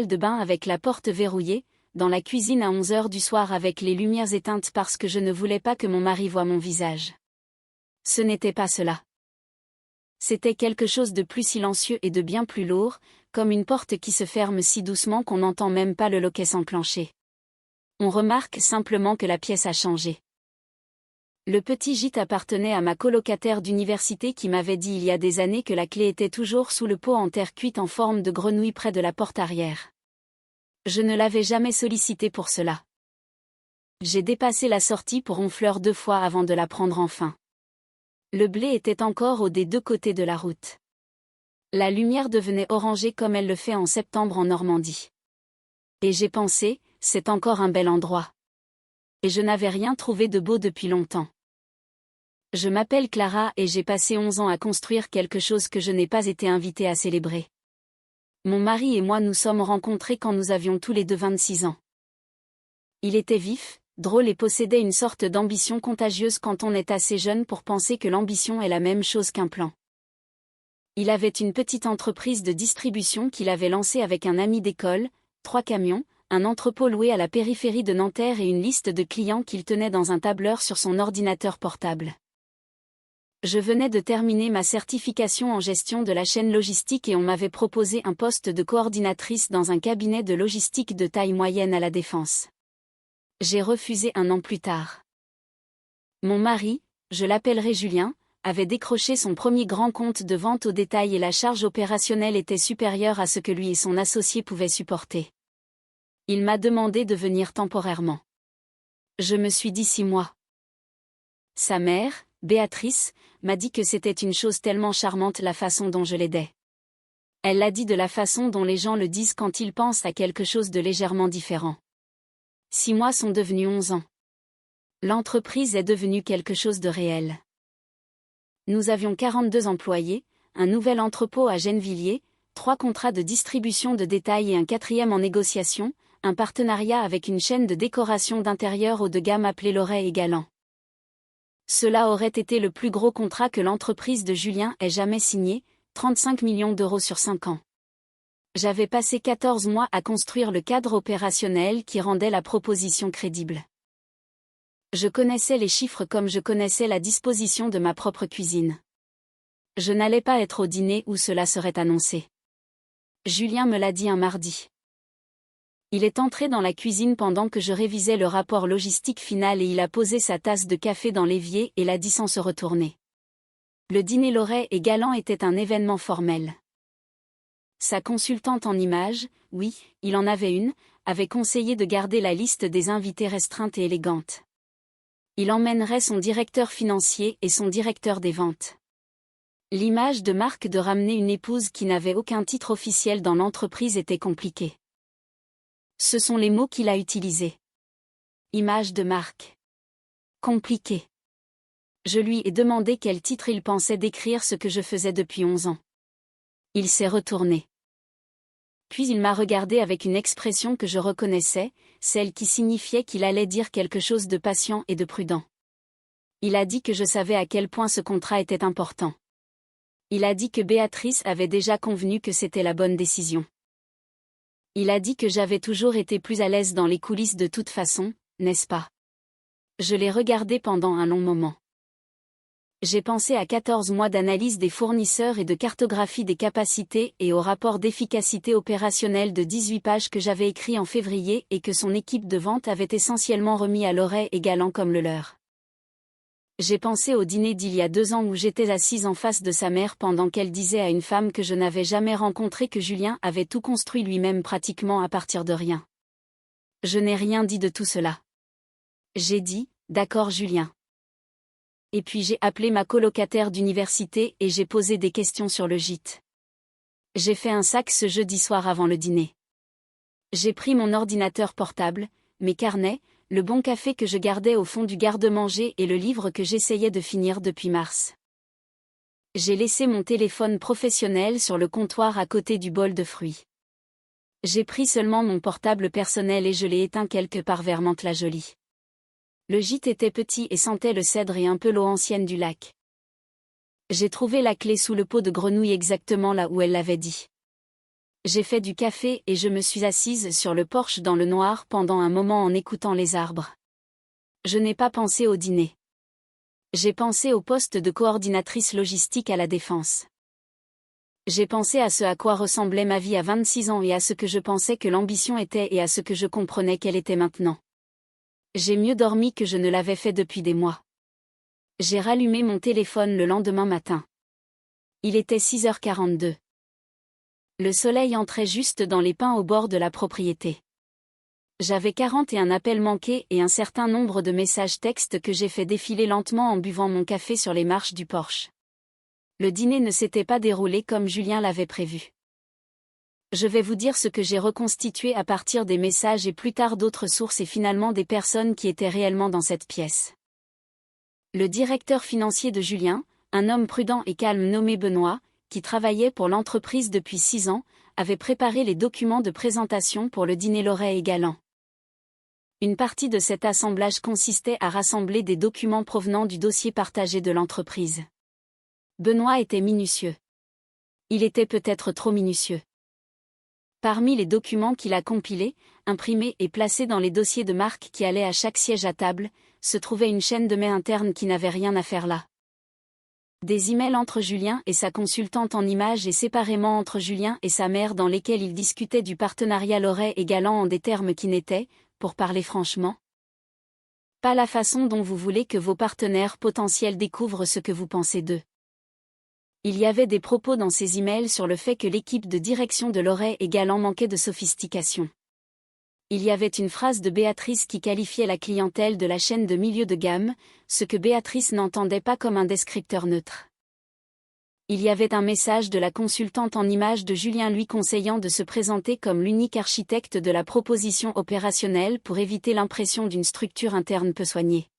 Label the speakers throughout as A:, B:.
A: de bain avec la porte verrouillée, dans la cuisine à 11 heures du soir avec les lumières éteintes parce que je ne voulais pas que mon mari voie mon visage. Ce n'était pas cela. C'était quelque chose de plus silencieux et de bien plus lourd, comme une porte qui se ferme si doucement qu'on n'entend même pas le loquet s'enclencher. On remarque simplement que la pièce a changé. Le petit gîte appartenait à ma colocataire d'université qui m'avait dit il y a des années que la clé était toujours sous le pot en terre cuite en forme de grenouille près de la porte arrière. Je ne l'avais jamais sollicité pour cela. J'ai dépassé la sortie pour Honfleur 2 fois avant de la prendre enfin. Le blé était encore des deux côtés de la route. La lumière devenait orangée comme elle le fait en septembre en Normandie. Et j'ai pensé, c'est encore un bel endroit. Et je n'avais rien trouvé de beau depuis longtemps. Je m'appelle Clara et j'ai passé 11 ans à construire quelque chose que je n'ai pas été invitée à célébrer. Mon mari et moi nous sommes rencontrés quand nous avions tous les deux 26 ans. Il était vif, drôle et possédait une sorte d'ambition contagieuse quand on est assez jeune pour penser que l'ambition est la même chose qu'un plan. Il avait une petite entreprise de distribution qu'il avait lancée avec un ami d'école, 3 camions, un entrepôt loué à la périphérie de Nanterre et une liste de clients qu'il tenait dans un tableur sur son ordinateur portable. Je venais de terminer ma certification en gestion de la chaîne logistique et on m'avait proposé un poste de coordinatrice dans un cabinet de logistique de taille moyenne à La Défense. J'ai refusé 1 an plus tard. Mon mari, je l'appellerai Julien, avait décroché son premier grand compte de vente au détail et la charge opérationnelle était supérieure à ce que lui et son associé pouvaient supporter. Il m'a demandé de venir temporairement. Je me suis dit 6 mois. Sa mère, Béatrice, m'a dit que c'était une chose tellement charmante la façon dont je l'aidais. Elle l'a dit de la façon dont les gens le disent quand ils pensent à quelque chose de légèrement différent. 6 mois sont devenus 11 ans. L'entreprise est devenue quelque chose de réel. Nous avions 42 employés, un nouvel entrepôt à Gennevilliers, 3 contrats de distribution de détail et un 4e en négociation, un partenariat avec une chaîne de décoration d'intérieur haut de gamme appelée Loret & Galant. Cela aurait été le plus gros contrat que l'entreprise de Julien ait jamais signé, 35 millions d'euros sur 5 ans. J'avais passé 14 mois à construire le cadre opérationnel qui rendait la proposition crédible. Je connaissais les chiffres comme je connaissais la disposition de ma propre cuisine. Je n'allais pas être au dîner où cela serait annoncé. Julien me l'a dit un mardi. Il est entré dans la cuisine pendant que je révisais le rapport logistique final et il a posé sa tasse de café dans l'évier et l'a dit sans se retourner. Le dîner Loret & Galant était un événement formel. Sa consultante en images, oui, il en avait une, avait conseillé de garder la liste des invités restreinte et élégante. Il emmènerait son directeur financier et son directeur des ventes. L'image de marque de ramener une épouse qui n'avait aucun titre officiel dans l'entreprise était compliquée. Ce sont les mots qu'il a utilisés. Image de marque. Compliqué. Je lui ai demandé quel titre il pensait décrire ce que je faisais depuis 11 ans. Il s'est retourné. Puis il m'a regardé avec une expression que je reconnaissais, celle qui signifiait qu'il allait dire quelque chose de patient et de prudent. Il a dit que je savais à quel point ce contrat était important. Il a dit que Béatrice avait déjà convenu que c'était la bonne décision. Il a dit que j'avais toujours été plus à l'aise dans les coulisses de toute façon, n'est-ce pas? Je l'ai regardé pendant un long moment. J'ai pensé à 14 mois d'analyse des fournisseurs et de cartographie des capacités et au rapport d'efficacité opérationnelle de 18 pages que j'avais écrit en février et que son équipe de vente avait essentiellement remis à Loret & Galant comme le leur. J'ai pensé au dîner d'il y a 2 ans où j'étais assise en face de sa mère pendant qu'elle disait à une femme que je n'avais jamais rencontrée que Julien avait tout construit lui-même pratiquement à partir de rien. Je n'ai rien dit de tout cela. J'ai dit, d'accord Julien. Et puis j'ai appelé ma colocataire d'université et j'ai posé des questions sur le gîte. J'ai fait un sac ce jeudi soir avant le dîner. J'ai pris mon ordinateur portable, mes carnets, le bon café que je gardais au fond du garde-manger et le livre que j'essayais de finir depuis mars. J'ai laissé mon téléphone professionnel sur le comptoir à côté du bol de fruits. J'ai pris seulement mon portable personnel et je l'ai éteint quelque part vers Mantes-la-Jolie. Le gîte était petit et sentait le cèdre et un peu l'eau ancienne du lac. J'ai trouvé la clé sous le pot de grenouille exactement là où elle l'avait dit. J'ai fait du café et je me suis assise sur le porche dans le noir pendant un moment en écoutant les arbres. Je n'ai pas pensé au dîner. J'ai pensé au poste de coordinatrice logistique à la Défense. J'ai pensé à ce à quoi ressemblait ma vie à 26 ans et à ce que je pensais que l'ambition était et à ce que je comprenais qu'elle était maintenant. J'ai mieux dormi que je ne l'avais fait depuis des mois. J'ai rallumé mon téléphone le lendemain matin. Il était 6h42. Le soleil entrait juste dans les pins au bord de la propriété. J'avais 41 appels manqués et un certain nombre de messages textes que j'ai fait défiler lentement en buvant mon café sur les marches du porche. Le dîner ne s'était pas déroulé comme Julien l'avait prévu. Je vais vous dire ce que j'ai reconstitué à partir des messages et plus tard d'autres sources et finalement des personnes qui étaient réellement dans cette pièce. Le directeur financier de Julien, un homme prudent et calme nommé Benoît, qui travaillait pour l'entreprise depuis 6 ans, avait préparé les documents de présentation pour le dîner Loret et Galant. Une partie de cet assemblage consistait à rassembler des documents provenant du dossier partagé de l'entreprise. Benoît était minutieux. Il était peut-être trop minutieux. Parmi les documents qu'il a compilés, imprimés et placés dans les dossiers de marque qui allaient à chaque siège à table, se trouvait une chaîne de mails interne qui n'avait rien à faire là. Des emails entre Julien et sa consultante en images et séparément entre Julien et sa mère dans lesquels ils discutaient du partenariat Loret et Galant en des termes qui n'étaient, pour parler franchement, pas la façon dont vous voulez que vos partenaires potentiels découvrent ce que vous pensez d'eux. Il y avait des propos dans ces emails sur le fait que l'équipe de direction de Loret et Galant manquait de sophistication. Il y avait une phrase de Béatrice qui qualifiait la clientèle de la chaîne de milieu de gamme, ce que Béatrice n'entendait pas comme un descripteur neutre. Il y avait un message de la consultante en images de Julien lui conseillant de se présenter comme l'unique architecte de la proposition opérationnelle pour éviter l'impression d'une structure interne peu soignée.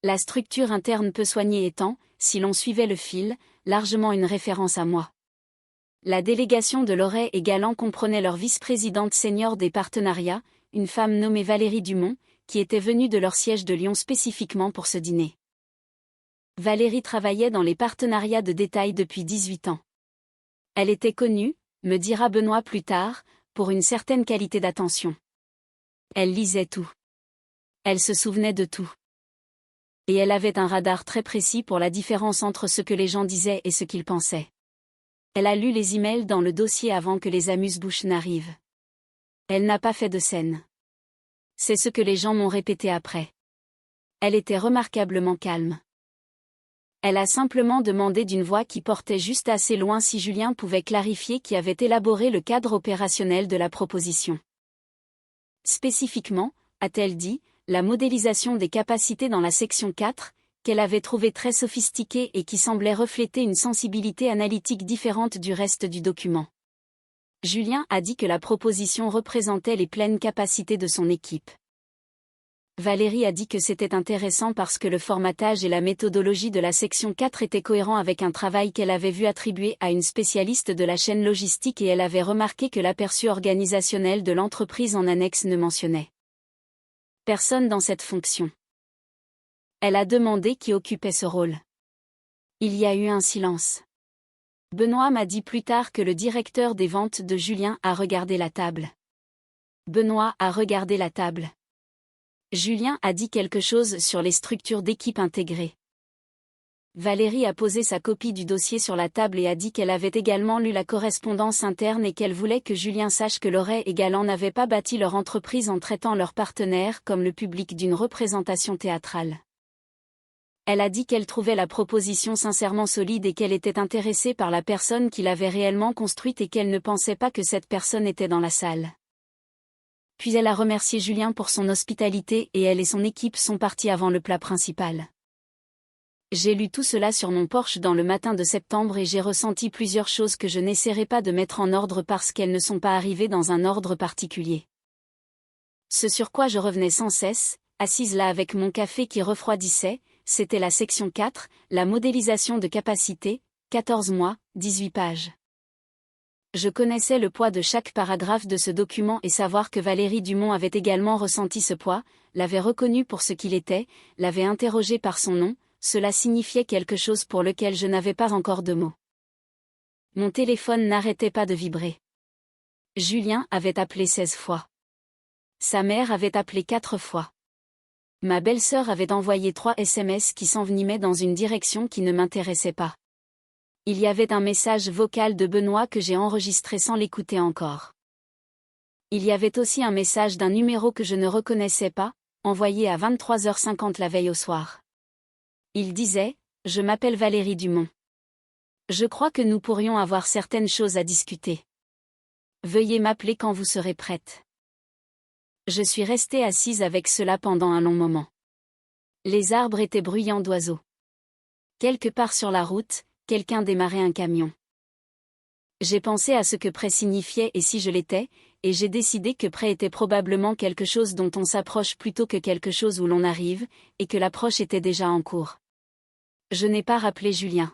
A: La structure interne peu soignée étant, si l'on suivait le fil, largement une référence à moi. La délégation de Loret et Galant comprenait leur vice-présidente senior des partenariats, une femme nommée Valérie Dumont, qui était venue de leur siège de Lyon spécifiquement pour ce dîner. Valérie travaillait dans les partenariats de détail depuis 18 ans. Elle était connue, me dira Benoît plus tard, pour une certaine qualité d'attention. Elle lisait tout. Elle se souvenait de tout. Et elle avait un radar très précis pour la différence entre ce que les gens disaient et ce qu'ils pensaient. Elle a lu les emails dans le dossier avant que les amuse-bouches n'arrivent. Elle n'a pas fait de scène. C'est ce que les gens m'ont répété après. Elle était remarquablement calme. Elle a simplement demandé d'une voix qui portait juste assez loin si Julien pouvait clarifier qui avait élaboré le cadre opérationnel de la proposition. Spécifiquement, a-t-elle dit, la modélisation des capacités dans la section 4, qu'elle avait trouvée très sophistiquée et qui semblait refléter une sensibilité analytique différente du reste du document. Julien a dit que la proposition représentait les pleines capacités de son équipe. Valérie a dit que c'était intéressant parce que le formatage et la méthodologie de la section 4 étaient cohérents avec un travail qu'elle avait vu attribué à une spécialiste de la chaîne logistique et elle avait remarqué que l'aperçu organisationnel de l'entreprise en annexe ne mentionnait personne dans cette fonction. Elle a demandé qui occupait ce rôle. Il y a eu un silence. Benoît m'a dit plus tard que le directeur des ventes de Julien a regardé la table. Benoît a regardé la table. Julien a dit quelque chose sur les structures d'équipe intégrées. Valérie a posé sa copie du dossier sur la table et a dit qu'elle avait également lu la correspondance interne et qu'elle voulait que Julien sache que Loret et Galant n'avaient pas bâti leur entreprise en traitant leurs partenaires comme le public d'une représentation théâtrale. Elle a dit qu'elle trouvait la proposition sincèrement solide et qu'elle était intéressée par la personne qui l'avait réellement construite et qu'elle ne pensait pas que cette personne était dans la salle. Puis elle a remercié Julien pour son hospitalité et elle et son équipe sont partis avant le plat principal. J'ai lu tout cela sur mon porche dans le matin de septembre et j'ai ressenti plusieurs choses que je n'essaierai pas de mettre en ordre parce qu'elles ne sont pas arrivées dans un ordre particulier. Ce sur quoi je revenais sans cesse, assise là avec mon café qui refroidissait, c'était la section 4, la modélisation de capacité, 14 mois, 18 pages. Je connaissais le poids de chaque paragraphe de ce document et savoir que Valérie Dumont avait également ressenti ce poids, l'avait reconnu pour ce qu'il était, l'avait interrogé par son nom, cela signifiait quelque chose pour lequel je n'avais pas encore de mots. Mon téléphone n'arrêtait pas de vibrer. Julien avait appelé 16 fois. Sa mère avait appelé 4 fois. Ma belle-sœur avait envoyé 3 SMS qui s'envenimaient dans une direction qui ne m'intéressait pas. Il y avait un message vocal de Benoît que j'ai enregistré sans l'écouter encore. Il y avait aussi un message d'un numéro que je ne reconnaissais pas, envoyé à 23h50 la veille au soir. Il disait « Je m'appelle Valérie Dumont. Je crois que nous pourrions avoir certaines choses à discuter. Veuillez m'appeler quand vous serez prête. » Je suis restée assise avec cela pendant un long moment. Les arbres étaient bruyants d'oiseaux. Quelque part sur la route, quelqu'un démarrait un camion. J'ai pensé à ce que près signifiait et si je l'étais, et j'ai décidé que près était probablement quelque chose dont on s'approche plutôt que quelque chose où l'on arrive, et que l'approche était déjà en cours. Je n'ai pas rappelé Julien.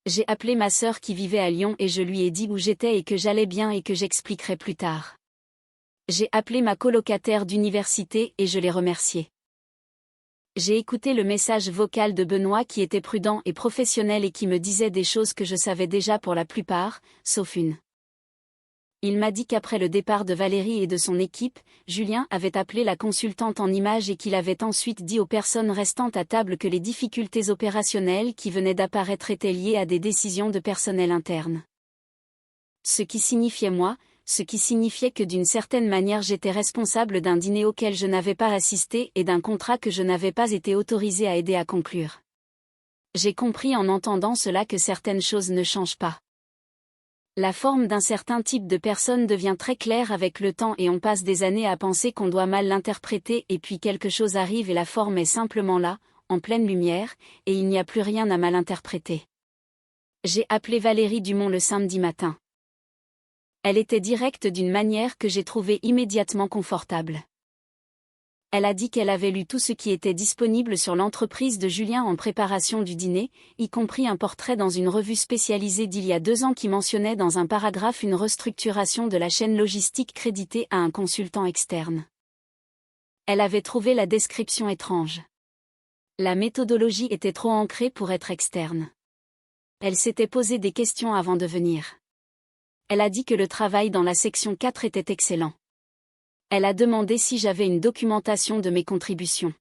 A: J'ai appelé ma sœur qui vivait à Lyon et je lui ai dit où j'étais et que j'allais bien et que j'expliquerai plus tard. J'ai appelé ma colocataire d'université et je l'ai remerciée. J'ai écouté le message vocal de Benoît qui était prudent et professionnel et qui me disait des choses que je savais déjà pour la plupart, sauf une. Il m'a dit qu'après le départ de Valérie et de son équipe, Julien avait appelé la consultante en images et qu'il avait ensuite dit aux personnes restantes à table que les difficultés opérationnelles qui venaient d'apparaître étaient liées à des décisions de personnel interne. Ce qui signifiait que d'une certaine manière j'étais responsable d'un dîner auquel je n'avais pas assisté et d'un contrat que je n'avais pas été autorisé à aider à conclure. J'ai compris en entendant cela que certaines choses ne changent pas. La forme d'un certain type de personne devient très claire avec le temps et on passe des années à penser qu'on doit mal l'interpréter et puis quelque chose arrive et la forme est simplement là, en pleine lumière, et il n'y a plus rien à mal interpréter. J'ai appelé Valérie Dumont le samedi matin. Elle était directe d'une manière que j'ai trouvée immédiatement confortable. Elle a dit qu'elle avait lu tout ce qui était disponible sur l'entreprise de Julien en préparation du dîner, y compris un portrait dans une revue spécialisée d'il y a 2 ans qui mentionnait dans un paragraphe une restructuration de la chaîne logistique créditée à un consultant externe. Elle avait trouvé la description étrange. La méthodologie était trop ancrée pour être externe. Elle s'était posé des questions avant de venir. Elle a dit que le travail dans la section 4 était excellent. Elle a demandé si j'avais une documentation de mes contributions.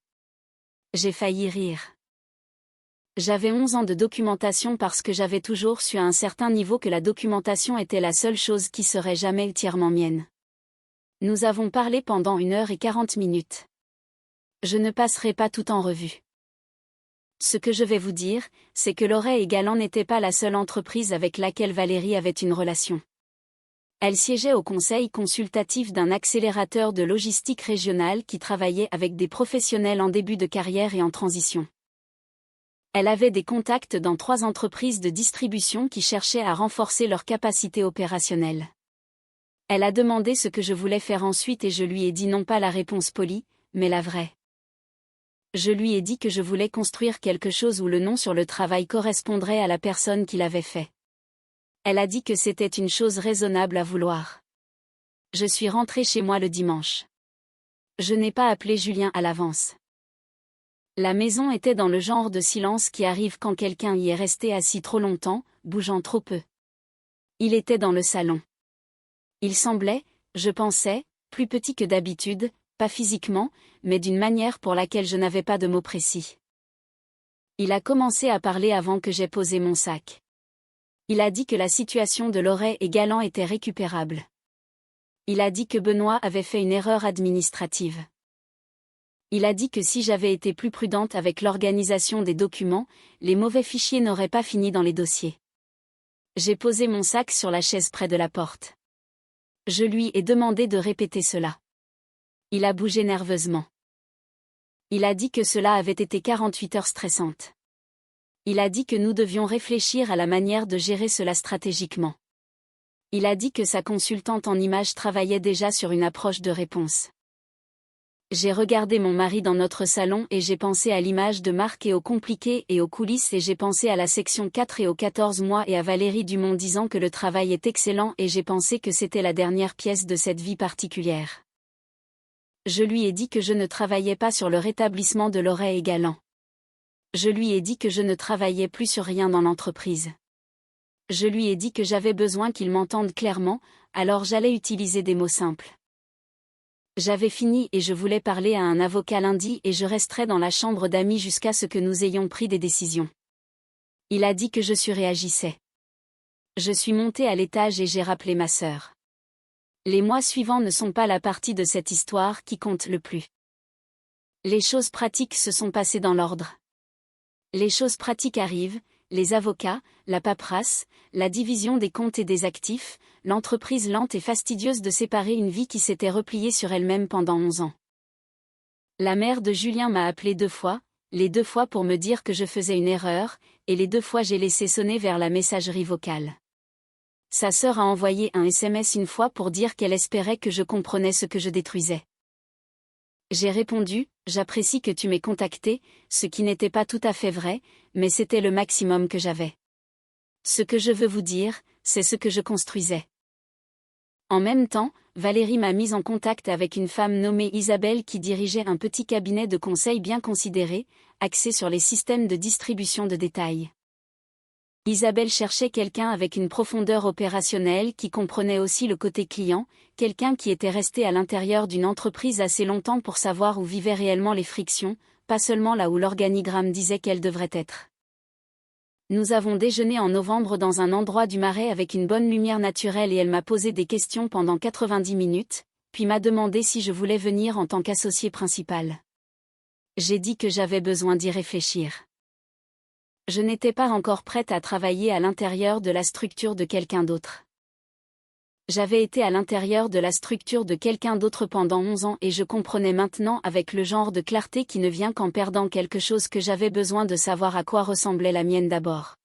A: J'ai failli rire. J'avais 11 ans de documentation parce que j'avais toujours su à un certain niveau que la documentation était la seule chose qui serait jamais entièrement mienne. Nous avons parlé pendant 1h40. Je ne passerai pas tout en revue. Ce que je vais vous dire, c'est que Loret et Galan n'étaient pas la seule entreprise avec laquelle Valérie avait une relation. Elle siégeait au conseil consultatif d'un accélérateur de logistique régionale qui travaillait avec des professionnels en début de carrière et en transition. Elle avait des contacts dans 3 entreprises de distribution qui cherchaient à renforcer leur capacité opérationnelle. Elle a demandé ce que je voulais faire ensuite et je lui ai dit non pas la réponse polie, mais la vraie. Je lui ai dit que je voulais construire quelque chose où le nom sur le travail correspondrait à la personne qui l'avait fait. Elle a dit que c'était une chose raisonnable à vouloir. Je suis rentrée chez moi le dimanche. Je n'ai pas appelé Julien à l'avance. La maison était dans le genre de silence qui arrive quand quelqu'un y est resté assis trop longtemps, bougeant trop peu. Il était dans le salon. Il semblait, je pensais, plus petit que d'habitude, pas physiquement, mais d'une manière pour laquelle je n'avais pas de mots précis. Il a commencé à parler avant que j'aie posé mon sac. Il a dit que la situation de Loret et Galan était récupérable. Il a dit que Benoît avait fait une erreur administrative. Il a dit que si j'avais été plus prudente avec l'organisation des documents, les mauvais fichiers n'auraient pas fini dans les dossiers. J'ai posé mon sac sur la chaise près de la porte. Je lui ai demandé de répéter cela. Il a bougé nerveusement. Il a dit que cela avait été 48 heures stressantes. Il a dit que nous devions réfléchir à la manière de gérer cela stratégiquement. Il a dit que sa consultante en images travaillait déjà sur une approche de réponse. J'ai regardé mon mari dans notre salon et j'ai pensé à l'image de Marc et aux compliqués et aux coulisses et j'ai pensé à la section 4 et aux 14 mois et à Valérie Dumont disant que le travail est excellent et j'ai pensé que c'était la dernière pièce de cette vie particulière. Je lui ai dit que je ne travaillais pas sur le rétablissement de Loret et Galan. Je lui ai dit que je ne travaillais plus sur rien dans l'entreprise. Je lui ai dit que j'avais besoin qu'il m'entende clairement, alors j'allais utiliser des mots simples. J'avais fini et je voulais parler à un avocat lundi et je resterai dans la chambre d'amis jusqu'à ce que nous ayons pris des décisions. Il a dit que je surréagissais. Je suis montée à l'étage et j'ai rappelé ma sœur. Les mois suivants ne sont pas la partie de cette histoire qui compte le plus. Les choses pratiques se sont passées dans l'ordre. Les choses pratiques arrivent, les avocats, la paperasse, la division des comptes et des actifs, l'entreprise lente et fastidieuse de séparer une vie qui s'était repliée sur elle-même pendant 11 ans. La mère de Julien m'a appelé 2 fois, les 2 fois pour me dire que je faisais une erreur, et les 2 fois j'ai laissé sonner vers la messagerie vocale. Sa sœur a envoyé un SMS une fois pour dire qu'elle espérait que je comprenais ce que je détruisais. J'ai répondu, j'apprécie que tu m'aies contacté, ce qui n'était pas tout à fait vrai, mais c'était le maximum que j'avais. Ce que je veux vous dire, c'est ce que je construisais. En même temps, Valérie m'a mise en contact avec une femme nommée Isabelle qui dirigeait un petit cabinet de conseil bien considéré, axé sur les systèmes de distribution de détail. Isabelle cherchait quelqu'un avec une profondeur opérationnelle qui comprenait aussi le côté client, quelqu'un qui était resté à l'intérieur d'une entreprise assez longtemps pour savoir où vivaient réellement les frictions, pas seulement là où l'organigramme disait qu'elles devraient être. Nous avons déjeuné en novembre dans un endroit du Marais avec une bonne lumière naturelle et elle m'a posé des questions pendant 90 minutes, puis m'a demandé si je voulais venir en tant qu'associé principal. J'ai dit que j'avais besoin d'y réfléchir. Je n'étais pas encore prête à travailler à l'intérieur de la structure de quelqu'un d'autre. J'avais été à l'intérieur de la structure de quelqu'un d'autre pendant 11 ans et je comprenais maintenant avec le genre de clarté qui ne vient qu'en perdant quelque chose que j'avais besoin de savoir à quoi ressemblait la mienne d'abord.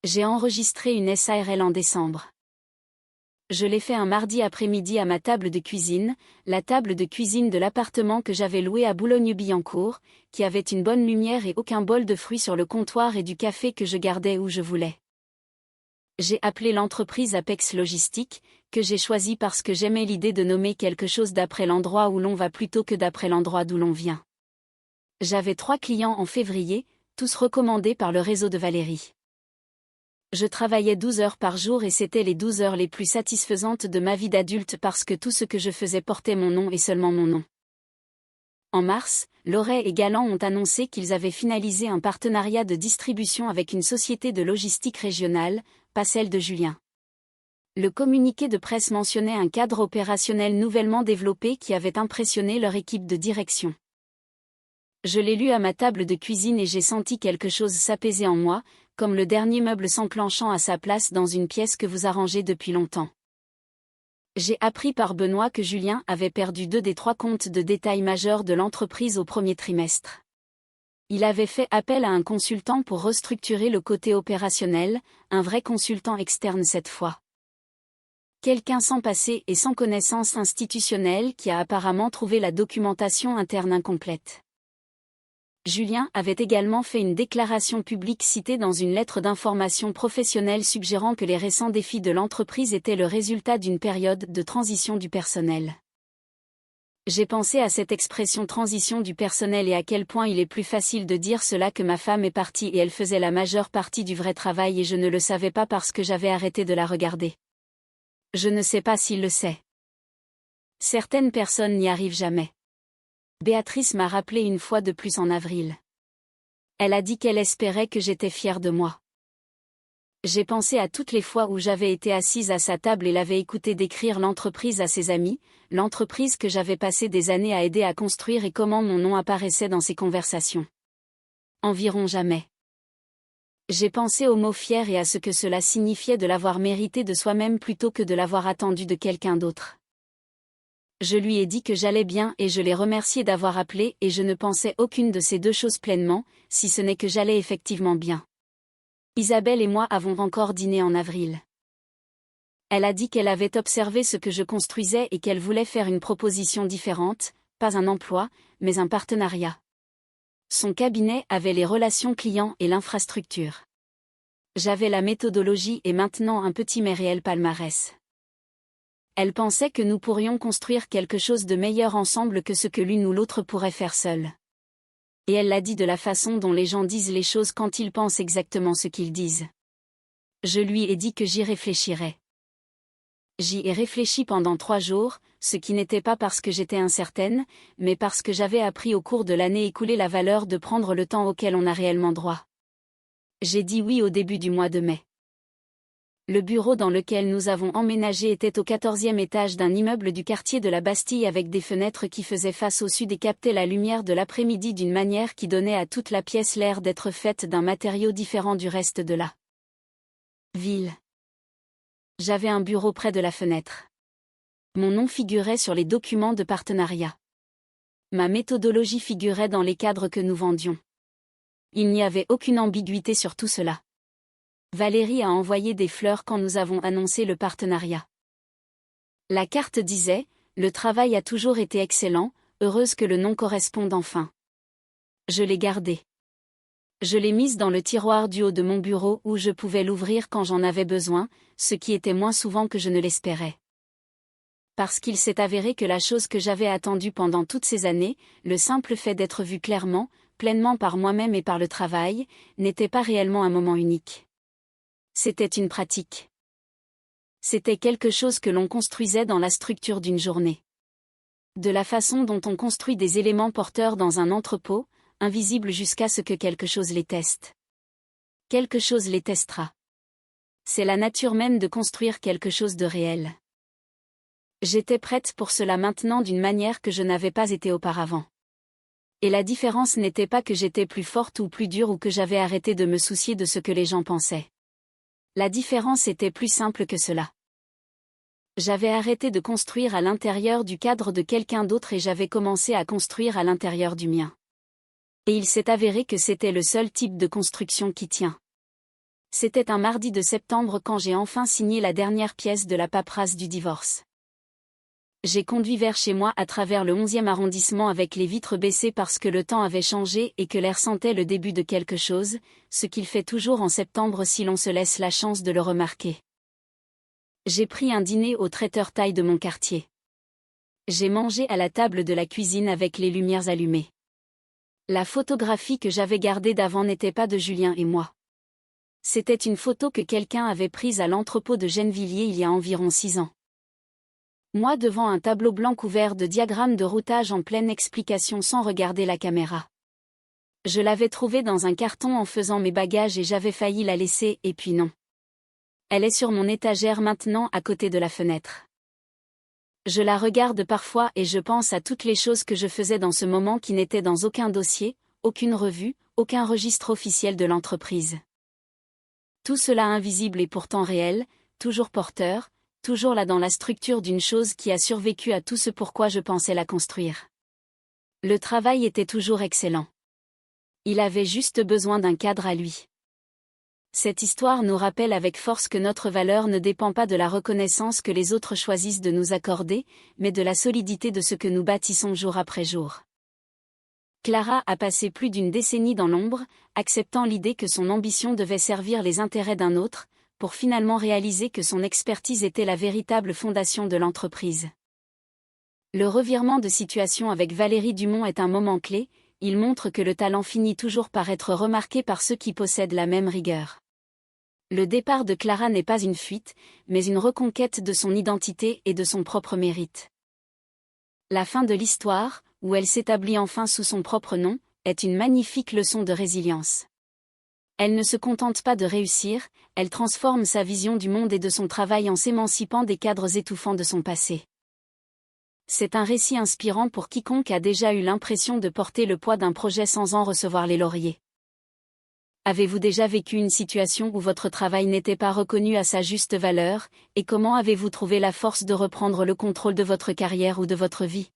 A: J'ai enregistré une SARL en décembre. Je l'ai fait un mardi après-midi à ma table de cuisine, la table de cuisine de l'appartement que j'avais loué à Boulogne-Billancourt, qui avait une bonne lumière et aucun bol de fruits sur le comptoir et du café que je gardais où je voulais. J'ai appelé l'entreprise Apex Logistique, que j'ai choisie parce que j'aimais l'idée de nommer quelque chose d'après l'endroit où l'on va plutôt que d'après l'endroit d'où l'on vient. J'avais 3 clients en février, tous recommandés par le réseau de Valérie. Je travaillais 12 heures par jour et c'était les 12 heures les plus satisfaisantes de ma vie d'adulte parce que tout ce que je faisais portait mon nom et seulement mon nom. En mars, Loret et Galland ont annoncé qu'ils avaient finalisé un partenariat de distribution avec une société de logistique régionale, pas celle de Julien. Le communiqué de presse mentionnait un cadre opérationnel nouvellement développé qui avait impressionné leur équipe de direction. Je l'ai lu à ma table de cuisine et j'ai senti quelque chose s'apaiser en moi, comme le dernier meuble s'enclenchant à sa place dans une pièce que vous arrangez depuis longtemps. J'ai appris par Benoît que Julien avait perdu 2 des 3 comptes de détail majeurs de l'entreprise au premier trimestre. Il avait fait appel à un consultant pour restructurer le côté opérationnel, un vrai consultant externe cette fois. Quelqu'un sans passé et sans connaissance institutionnelle qui a apparemment trouvé la documentation interne incomplète. Julien avait également fait une déclaration publique citée dans une lettre d'information professionnelle suggérant que les récents défis de l'entreprise étaient le résultat d'une période de transition du personnel. J'ai pensé à cette expression transition du personnel et à quel point il est plus facile de dire cela que ma femme est partie et elle faisait la majeure partie du vrai travail et je ne le savais pas parce que j'avais arrêté de la regarder. Je ne sais pas s'il le sait. Certaines personnes n'y arrivent jamais. Béatrice m'a rappelé une fois de plus en avril. Elle a dit qu'elle espérait que j'étais fière de moi. J'ai pensé à toutes les fois où j'avais été assise à sa table et l'avais écouté décrire l'entreprise à ses amis, l'entreprise que j'avais passé des années à aider à construire et comment mon nom apparaissait dans ses conversations. Environ jamais. J'ai pensé au mot fier et à ce que cela signifiait de l'avoir mérité de soi-même plutôt que de l'avoir attendu de quelqu'un d'autre. Je lui ai dit que j'allais bien et je l'ai remercié d'avoir appelé et je ne pensais aucune de ces 2 choses pleinement, si ce n'est que j'allais effectivement bien. Isabelle et moi avons encore dîné en avril. Elle a dit qu'elle avait observé ce que je construisais et qu'elle voulait faire une proposition différente, pas un emploi, mais un partenariat. Son cabinet avait les relations clients et l'infrastructure. J'avais la méthodologie et maintenant un petit mais réel palmarès. Elle pensait que nous pourrions construire quelque chose de meilleur ensemble que ce que l'une ou l'autre pourrait faire seule. Et elle l'a dit de la façon dont les gens disent les choses quand ils pensent exactement ce qu'ils disent. Je lui ai dit que j'y réfléchirais. J'y ai réfléchi pendant 3 jours, ce qui n'était pas parce que j'étais incertaine, mais parce que j'avais appris au cours de l'année écoulée la valeur de prendre le temps auquel on a réellement droit. J'ai dit oui au début du mois de mai. Le bureau dans lequel nous avons emménagé était au 14e étage d'un immeuble du quartier de la Bastille avec des fenêtres qui faisaient face au sud et captaient la lumière de l'après-midi d'une manière qui donnait à toute la pièce l'air d'être faite d'un matériau différent du reste de la ville. J'avais un bureau près de la fenêtre. Mon nom figurait sur les documents de partenariat. Ma méthodologie figurait dans les cadres que nous vendions. Il n'y avait aucune ambiguïté sur tout cela. Valérie a envoyé des fleurs quand nous avons annoncé le partenariat. La carte disait « Le travail a toujours été excellent, heureuse que le nom corresponde enfin ». Je l'ai gardée. Je l'ai mise dans le tiroir du haut de mon bureau où je pouvais l'ouvrir quand j'en avais besoin, ce qui était moins souvent que je ne l'espérais. Parce qu'il s'est avéré que la chose que j'avais attendue pendant toutes ces années, le simple fait d'être vue clairement, pleinement par moi-même et par le travail, n'était pas réellement un moment unique. C'était une pratique. C'était quelque chose que l'on construisait dans la structure d'une journée. De la façon dont on construit des éléments porteurs dans un entrepôt, invisibles jusqu'à ce que quelque chose les teste. Quelque chose les testera. C'est la nature même de construire quelque chose de réel. J'étais prête pour cela maintenant d'une manière que je n'avais pas été auparavant. Et la différence n'était pas que j'étais plus forte ou plus dure ou que j'avais arrêté de me soucier de ce que les gens pensaient. La différence était plus simple que cela. J'avais arrêté de construire à l'intérieur du cadre de quelqu'un d'autre et j'avais commencé à construire à l'intérieur du mien. Et il s'est avéré que c'était le seul type de construction qui tient. C'était un mardi de septembre quand j'ai enfin signé la dernière pièce de la paperasse du divorce. J'ai conduit vers chez moi à travers le 11e arrondissement avec les vitres baissées parce que le temps avait changé et que l'air sentait le début de quelque chose, ce qu'il fait toujours en septembre si l'on se laisse la chance de le remarquer. J'ai pris un dîner au traiteur Thaï de mon quartier. J'ai mangé à la table de la cuisine avec les lumières allumées. La photographie que j'avais gardée d'avant n'était pas de Julien et moi. C'était une photo que quelqu'un avait prise à l'entrepôt de Gennevilliers il y a environ 6 ans. Moi devant un tableau blanc couvert de diagrammes de routage en pleine explication sans regarder la caméra. Je l'avais trouvée dans un carton en faisant mes bagages et j'avais failli la laisser et puis non. Elle est sur mon étagère maintenant à côté de la fenêtre. Je la regarde parfois et je pense à toutes les choses que je faisais dans ce moment qui n'étaient dans aucun dossier, aucune revue, aucun registre officiel de l'entreprise. Tout cela invisible et pourtant réel, toujours porteur, toujours là dans la structure d'une chose qui a survécu à tout ce pourquoi je pensais la construire. Le travail était toujours excellent. Il avait juste besoin d'un cadre à lui. Cette histoire nous rappelle avec force que notre valeur ne dépend pas de la reconnaissance que les autres choisissent de nous accorder, mais de la solidité de ce que nous bâtissons jour après jour. Clara a passé plus d'une décennie dans l'ombre, acceptant l'idée que son ambition devait servir les intérêts d'un autre, pour finalement réaliser que son expertise était la véritable fondation de l'entreprise. Le revirement de situation avec Valérie Dumont est un moment clé, il montre que le talent finit toujours par être remarqué par ceux qui possèdent la même rigueur. Le départ de Clara n'est pas une fuite, mais une reconquête de son identité et de son propre mérite. La fin de l'histoire, où elle s'établit enfin sous son propre nom, est une magnifique leçon de résilience. Elle ne se contente pas de réussir, elle transforme sa vision du monde et de son travail en s'émancipant des cadres étouffants de son passé. C'est un récit inspirant pour quiconque a déjà eu l'impression de porter le poids d'un projet sans en recevoir les lauriers. Avez-vous déjà vécu une situation où votre travail n'était pas reconnu à sa juste valeur, et comment avez-vous trouvé la force de reprendre le contrôle de votre carrière ou de votre vie ?